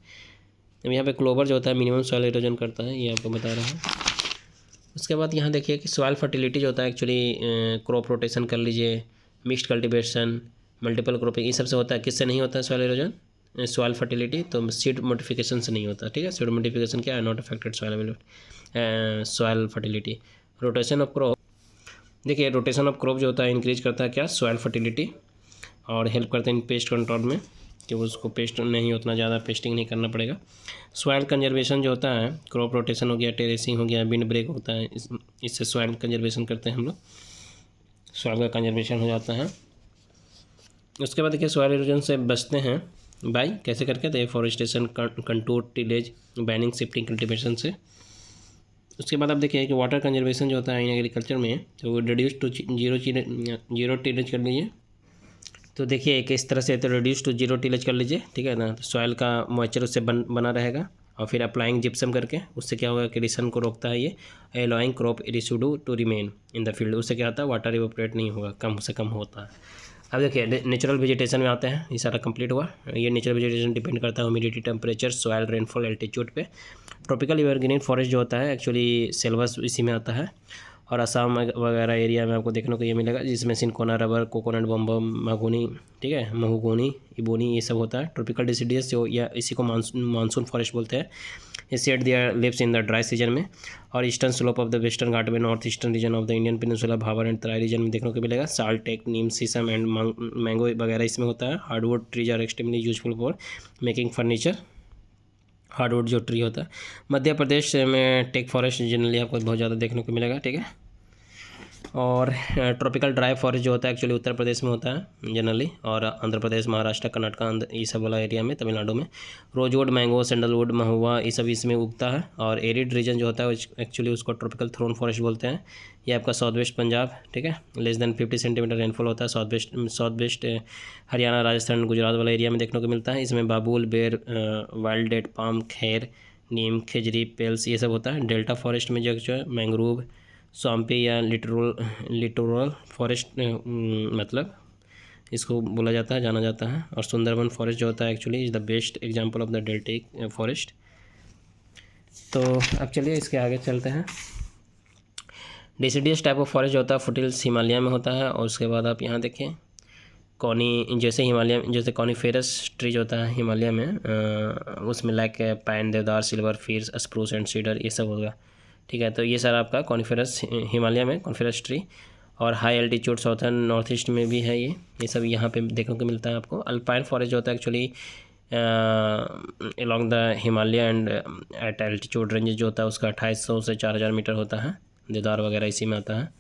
अब यहाँ पे क्लोवर जो होता है मिनिमम सॉइल इरोजन करता है, ये आपको बता रहा है। उसके बाद यहाँ देखिए कि सॉइल फर्टिलिटी जो होता है एक्चुअली क्रॉप रोटेशन कर लीजिए, मिक्स्ड कल्टीवेशन, मल्टीपल क्रॉपिंग, ये सबसे होता है। किससे नहीं होता है सॉइल इरोजन, सॉइल फर्टिलिटी? तो सीड मोडिफिकेशन से नहीं होता, ठीक है। सीड मोडिफिकेशन क्या है, not affected soil fertility. Rotation of crop, देखिए रोटेशन ऑफ क्रॉप जो होता है इंक्रीज करता है क्या, सॉइल फर्टिलिटी, और हेल्प करते हैं पेस्ट कंट्रोल में, कि उसको पेस्ट नहीं, उतना ज़्यादा पेस्टिंग नहीं करना पड़ेगा। सॉइल कंजर्वेशन जो होता है, क्रॉप रोटेशन हो गया, टेरेसिंग हो गया, विंड ब्रेक होता है, इससे सॉइल कंजर्वेशन करते हैं हम लोग, सॉइल का कंजर्वेशन हो जाता है। उसके बाद देखिए सॉइल इरोजन से बचते हैं बाई कैसे करके, तो afforestation, contour tillage, banning, shifting, cultivation से। उसके बाद आप देखिए कि वाटर कंजर्वेशन जो होता है इन एग्रीकल्चर में, तो वो रिड्यूस टू जीरो टिलेज कर लीजिए। तो देखिए एक इस तरह से, तो रिड्यूस टू जीरो टिलेज कर लीजिए, ठीक है ना, तो सॉइल का मॉइस्चर उससे बना रहेगा। और फिर अप्लाइंग जिप्सम करके उससे क्या होगा कि इरिशन को रोकता है ये, allowing crop residue to remain in the field, उससे क्या होता है वाटर इवेपोरेट नहीं होगा, कम से कम होता है। अब देखिए नेचुरल वेजिटेशन में आते हैं, ये सारा कंप्लीट हुआ। ये नेचुरल वेजिटेशन डिपेंड करता है humidity, temperature, soil, rainfall, altitude पे। ट्रॉपिकल एवरग्रीन फॉरेस्ट जो होता है एक्चुअली सिल्वस इसी में आता है, और असम वगैरह एरिया में आपको देखने को ये मिलेगा, जिसमें सिनकोना, रबर, कोकोनट, बम्बम, मगोनी, ठीक है, महुगोनी, इबोनी, ये सब होता है। ट्रॉपिकल डिसीडियस जो या इसी को मानसून फॉरेस्ट बोलते हैं, ये shed their leaves in the dry season में। और eastern slope of the western Ghat में, north eastern region of the Indian peninsula, Bhabar and Terai region में देखने को मिलेगा। Sal teak, neem, sheesham and mango वगैरह इसमें होता है। Hardwood trees are extremely useful for making furniture, hardwood जो ट्री होता है। मध्य प्रदेश में टेक फॉरेस्ट जनरली आपको बहुत ज़्यादा देखने को मिलेगा, ठीक है। और ट्रॉपिकल ड्राई फॉरेस्ट जो होता है एक्चुअली उत्तर प्रदेश में होता है जनरली, और आंध्र प्रदेश, महाराष्ट्र, कर्नाटक, ये सब वाला एरिया में, तमिलनाडु में। रोजवुड, मैंगो, सैंडलवुड, महुआ, ये सब इसमें उगता है। और एरिड रीजन जो होता है एक्चुअली उसको ट्रॉपिकल थ्रोन फॉरेस्ट बोलते हैं। ये आपका साउथ वेस्ट पंजाब, ठीक है, लेस देन 50 सेंटीमीटर रेनफॉल होता है। साउथ वेस्ट हरियाणा, राजस्थान, गुजरात वाला एरिया में देखने को मिलता है। इसमें बाबुल, बेर, वाइल्ड डेट पाम, खैर, नीम, खजरी, पेल्स, ये सब होता है। डेल्टा फॉरेस्ट में जो है मैंग्रोव, स्वाम्पी या लिटोरल फॉरेस्ट मतलब इसको बोला जाता है, जाना जाता है। और सुंदरबन फॉरेस्ट जो होता है actually is the best example of the deltaic forest. तो अब चलिए इसके आगे चलते हैं। डिसिडियस टाइप ऑफ फॉरेस्ट जो होता है फुटिल्स हिमालय में होता है। और उसके बाद आप यहाँ देखें कॉनी, जैसे हिमालय, जैसे कॉनीफेरस ट्री जो होता है हिमालय में, उसमें लाइक पाइन, देवदार, सिल्वर फीर, स्प्रूस एंड सीडर, ये सब होगा, ठीक है। तो ये सारा आपका कॉनीफेरस हिमालय में कॉनीफेरस ट्री। और high altitude southern north east में भी है ये सब यहाँ पे देखने को मिलता है आपको। अल्पाइन फॉरेस्ट जो होता है actually along the Himalaya and at altitude range जो होता है उसका 2800 से 4000 मीटर होता है। देवदार वगैरह इसी में आता है।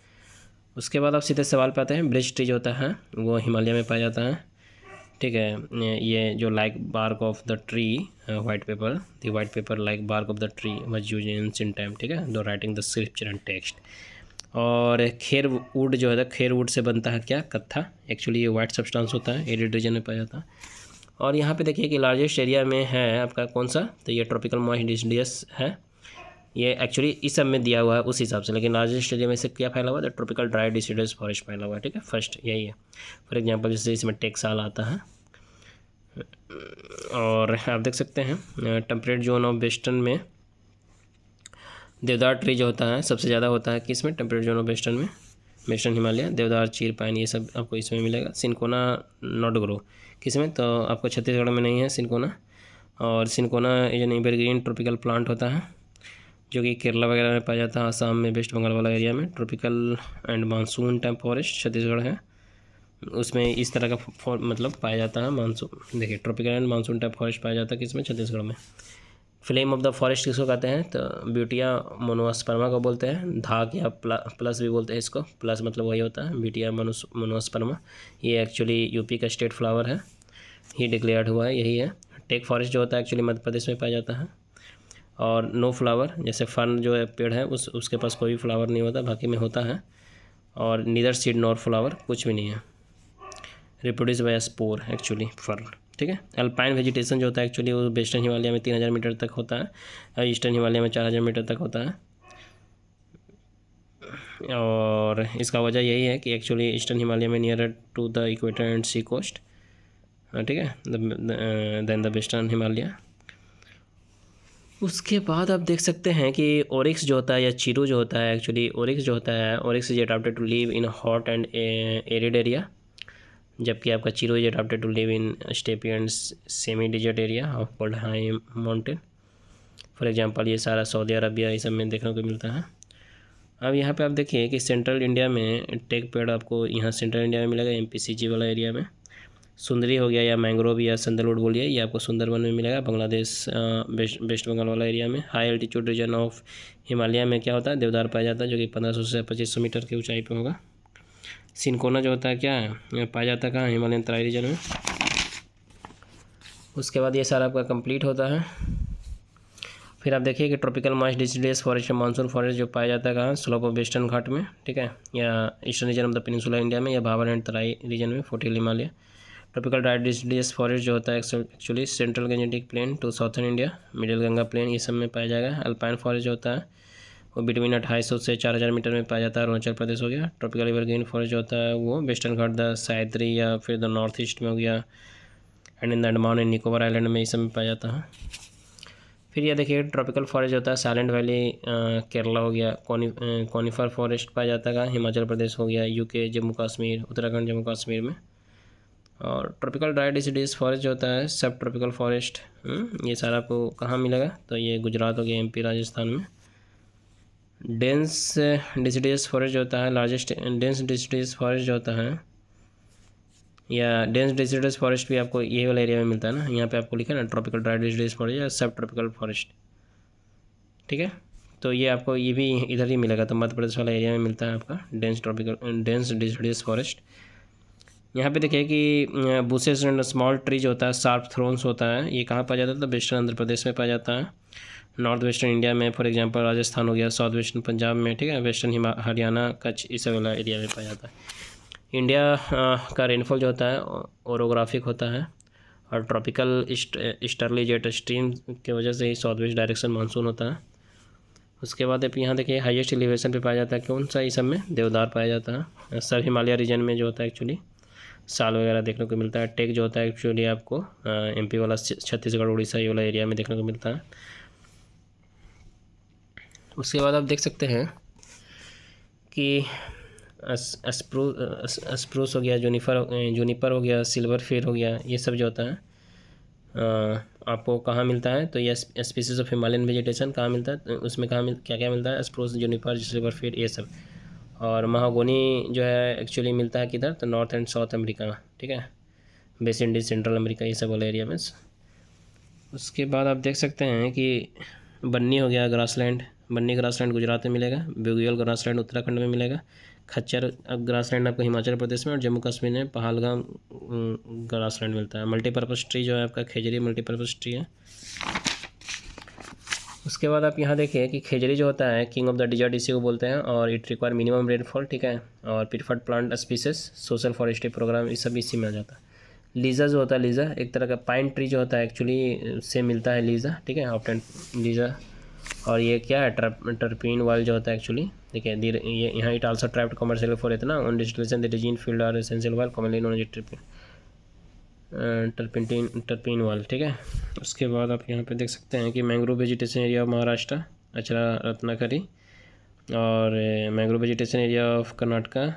उसके बाद आप सीधे सवाल पे आते हैं। ब्रिज ट्री जो होता है वो हिमालय में पाया जाता है, ठीक है। ये जो like bark of the tree white paper, the white paper like bark of the tree was used in ancient time, ठीक है, to writing the scripture and text. और खेर वुड जो है, खेर वुड से बनता है क्या, कत्था। एक्चुअली ये वाइट सब्सटेंस होता है, एरिड रीजन में पाया जाता है। और यहाँ पे देखिए कि लार्जेस्ट एरिया में है आपका कौन सा, तो ये ट्रॉपिकल मॉइस्ट डिसिडियस है। ये एक्चुअली इस सब में दिया हुआ है उस हिसाब से, लेकिन लार्जेस्ट एरिया में से क्या फैला हुआ है, तो ट्रॉपिकल ड्राई डिसिडियस फॉरेस्ट फैला हुआ है, ठीक है। फर्स्ट यही है। फॉर एग्जांपल जैसे इसमें टेक्साल आता है। और आप देख सकते हैं टेम्परेट जोन ऑफ वेस्टर्न में देवदार ट्री जो होता है सबसे ज़्यादा होता है कि इसमें टेम्परेट जोन ऑफ वेस्टर्न में, वेस्टर्न हिमालय, देवदार, चीर, पाइन, ये सब आपको इसमें मिलेगा। सिनकोना नॉट ग्रो किसमें, तो आपको छत्तीसगढ़ में नहीं है सिनकोना। और cinchona as an evergreen tropical plant होता है जो कि केरला वगैरह में पाया जाता है, आसाम में, वेस्ट बंगाल वाला एरिया में। Tropical and monsoon type forest Chhattisgarh है, उसमें इस तरह का मतलब पाया जाता है मानसून। देखिए tropical and monsoon type forest पाया जाता है किसमें, छत्तीसगढ़ में। फ्लेम ऑफ द फॉरेस्ट किसको कहते हैं, तो ब्यूटिया मोनोस्पर्मा को बोलते हैं। धाक या प्लस भी बोलते हैं इसको, प्लस मतलब वही होता है ब्यूटिया मोनोस्पर्मा। ये एक्चुअली यूपी का स्टेट फ्लावर है, ही डिक्लेयर्ड हुआ है, यही है। टेक फॉरेस्ट जो होता है एक्चुअली मध्य प्रदेश में पाया जाता है। और नो फ्लावर, जैसे फर्न जो है पेड़ है उसके पास कोई फ्लावर नहीं होता, बाकी में होता है। और नीदर सीड नॉर फ्लावर, कुछ भी नहीं है। Reproduce by spore actually fern. ठीक है। अल्पाइन वेजिटेशन जो होता है एक्चुअली वो वेस्टर्न हिमालय में 3000 मीटर तक होता है और ईस्टर्न हिमालय में 4000 मीटर तक होता है। और इसका वजह यही है कि एक्चुअली ईस्टर्न हिमालय में near to the equator and sea coast, ठीक है, देन द वेस्टर्न हिमालय। उसके बाद आप देख सकते हैं कि ओरिक्स जो होता है या चिरू जो होता है, एक्चुअली ओरिक्स जो होता है, oryx is adapted to live in hot and arid area, जबकि आपका chiru is adapted to live in steppe and semi desert area of cold high mountain. For example ये सारा सऊदी अरबिया ये सब में देखने को मिलता है। अब यहाँ पे आप देखिए कि सेंट्रल इंडिया में टेक पेड़ आपको यहाँ सेंट्रल इंडिया में मिलेगा, MPCG वाला एरिया में। सुंदरी हो गया या मैंग्रोव या संदलवुड बोलिए, ये आपको सुंदरबन में मिलेगा, बांग्लादेश वेस्ट बंगाल वाला एरिया में। High altitude region of Himalaya में क्या होता है, देवदार पाया जाता है, जो कि 1500 से 2500 मीटर की ऊंचाई पे होगा। सिनकोना जो होता है क्या है, पाया जाता है कहाँ, हिमालयन तराई रीजन में। उसके बाद ये सारा आपका कंप्लीट होता है। फिर आप देखिए कि ट्रॉपिकल मॉइस्ट डिसीडियस फॉरेस्ट या मानसून फॉरेस्ट जो पाया जाता है कहाँ, स्लोप ऑफ वेस्टर्न घाट में, ठीक है, या eastern region of the peninsula India में, या भाबर एंड तराई रीजन में, foothill Himalaya. Tropical dry deciduous forest जो होता है actually central Gangetic plain to southern India, middle Ganga plain, ये सब में पाया जाएगा। अल्पाइन फॉरेस्ट जो होता है वो बिटवीन 2800 से 4000 मीटर में पाया जाता है, अरुणाचल प्रदेश हो गया। ट्रॉपिकल एवरग्रीन फॉरेस्ट जो होता है वो वेस्टर्न घाट द सह्याद्री या फिर द नॉर्थ ईस्ट में हो गया, and in the Andaman and Nicobar island में ये सब में पाया जाता है। फिर ये देखिए ट्रॉपिकल फॉरेस्ट जो होता है साइलेंट वैली केरला हो गया, कॉनिफर फॉरेस्ट पाया जाता है हिमाचल प्रदेश हो गया, UK जम्मू कश्मीर, उत्तराखंड जम्मू कश्मीर में। और ट्रॉपिकल ड्राई डिसीडियस फॉरेस्ट जो होता है सब ट्रॉपिकल फॉरेस्ट, ये सारा आपको कहाँ मिलेगा, तो ये गुजरात हो गया, MP राजस्थान में। डेंस डिसीडियस फॉरेस्ट जो होता है लार्जेस्ट डेंस डिसीडियस फॉरेस्ट जो होता है, या डेंस डिसीडियस फॉरेस्ट भी आपको ये वाला एरिया में मिलता है ना, यहाँ पे आपको लिखा है ना ट्रॉपिकल ड्राई डिसीडियस फॉरेस्ट या सब ट्रॉपिकल फॉरेस्ट, ठीक है। तो ये आपको ये भी इधर ही मिलेगा, तो मध्य प्रदेश वाला एरिया में मिलता है आपका डेंस डिसीडियस फॉरेस्ट। यहाँ पे देखिए कि बुशेस एंड स्मॉल ट्री जो होता है शार्प थ्रोन्स होता है, ये कहाँ पाया जाता है, तो वेस्टर्न आंध्र प्रदेश में पाया जाता है, नॉर्थ वेस्टर्न इंडिया में, फॉर एग्जांपल राजस्थान हो गया, साउथ वेस्टर्न पंजाब में, ठीक है, वेस्टर्न हरियाणा कच्छ इस वाला एरिया में पाया जाता है। इंडिया का रेनफॉल जो होता है ओरोग्राफिक होता है, और ट्रॉपिकल ईस्टर्ली जेट स्ट्रीम की वजह से ही साउथ वेस्ट डायरेक्शन मानसून होता है। उसके बाद आप यहाँ देखिए हाईएस्ट एलिवेशन पे पाया जाता है कौन सा, इस सब में देवदार पाया जाता है। सब हिमालय रीजन में जो होता है एक्चुअली साल वगैरह देखने को मिलता है। टेक जो होता है एक्चुअली आपको MP वाला छत्तीसगढ़ उड़ीसा ये वाला एरिया में देखने को मिलता है। उसके बाद आप देख सकते हैं कि स्प्रूस हो गया, जूनिपर हो गया, सिल्वर फेर हो गया, ये सब जो होता है आपको कहाँ मिलता है, तो ये स्पीसीज ऑफ हिमालयन वेजिटेशन कहाँ मिलता है, उसमें क्या क्या मिलता है, स्प्रूस, जूनिपर, सिल्वर फेर, ये सब। और महागोनी जो है एक्चुअली मिलता है किधर, तो नॉर्थ एंड साउथ अमेरिका, ठीक है, वेस्ट इंडीज, सेंट्रल अमेरिका, ये सब वाला एरिया में। उसके बाद आप देख सकते हैं कि बन्नी हो गया ग्रासलैंड, बन्नी ग्रासलैंड गुजरात में मिलेगा, ब्यूगियल ग्रासलैंड उत्तराखंड में मिलेगा, खच्चर ग्रासलैंड आपको हिमाचल प्रदेश में, और जम्मू कश्मीर में पहलगाम ग्रासलैंड मिलता है। मल्टीपर्पज़ ट्री जो है आपका खेजरी मल्टीपर्पज़ ट्री है। उसके बाद आप यहाँ देखिए कि खेजरी जो होता है किंग ऑफ द डिजर्ट इसी को बोलते हैं, और इट रिक्वायर मिनिमम रेनफॉल, ठीक है, और preferred plant species, social forestry programme, ये सब इसी में आ जाता है। लीजा जो होता है, लीजा एक तरह का पाइन ट्री जो होता है एक्चुअली से मिलता है लीजा, ठीक है, ऑप्टेन लीजा। और ये क्या है, टर्पीन वाल जो होता है एक्चुअली, देखिए ये यहाँ it also trapped commercial for इतना on distillation the resin field और essential oil commonly known as turpentine oil, ठीक है। उसके बाद आप यहाँ पे देख सकते हैं कि mangrove vegetation area of Maharashtra, अचरा रत्नाकरी, और mangrove vegetation area of Karnataka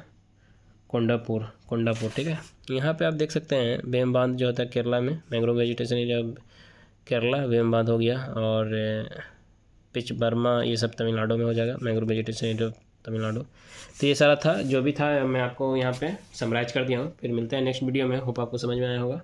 Kondapur, ठीक है। यहाँ पे आप देख सकते हैं वेम बांध जो होता है केरला में, मैंग्रोव वेजिटेशन एरिया केरला, वेम बांध हो गया, और पिच बर्मा ये सब तमिलनाडु में हो जाएगा, मैंग्रोव वेजिटेशन एरिया तमिलनाडु। तो ये सारा था जो भी था मैं आपको यहाँ पे समराइज कर दिया हूँ। फिर मिलते हैं नेक्स्ट वीडियो में, होप आपको समझ में आया होगा।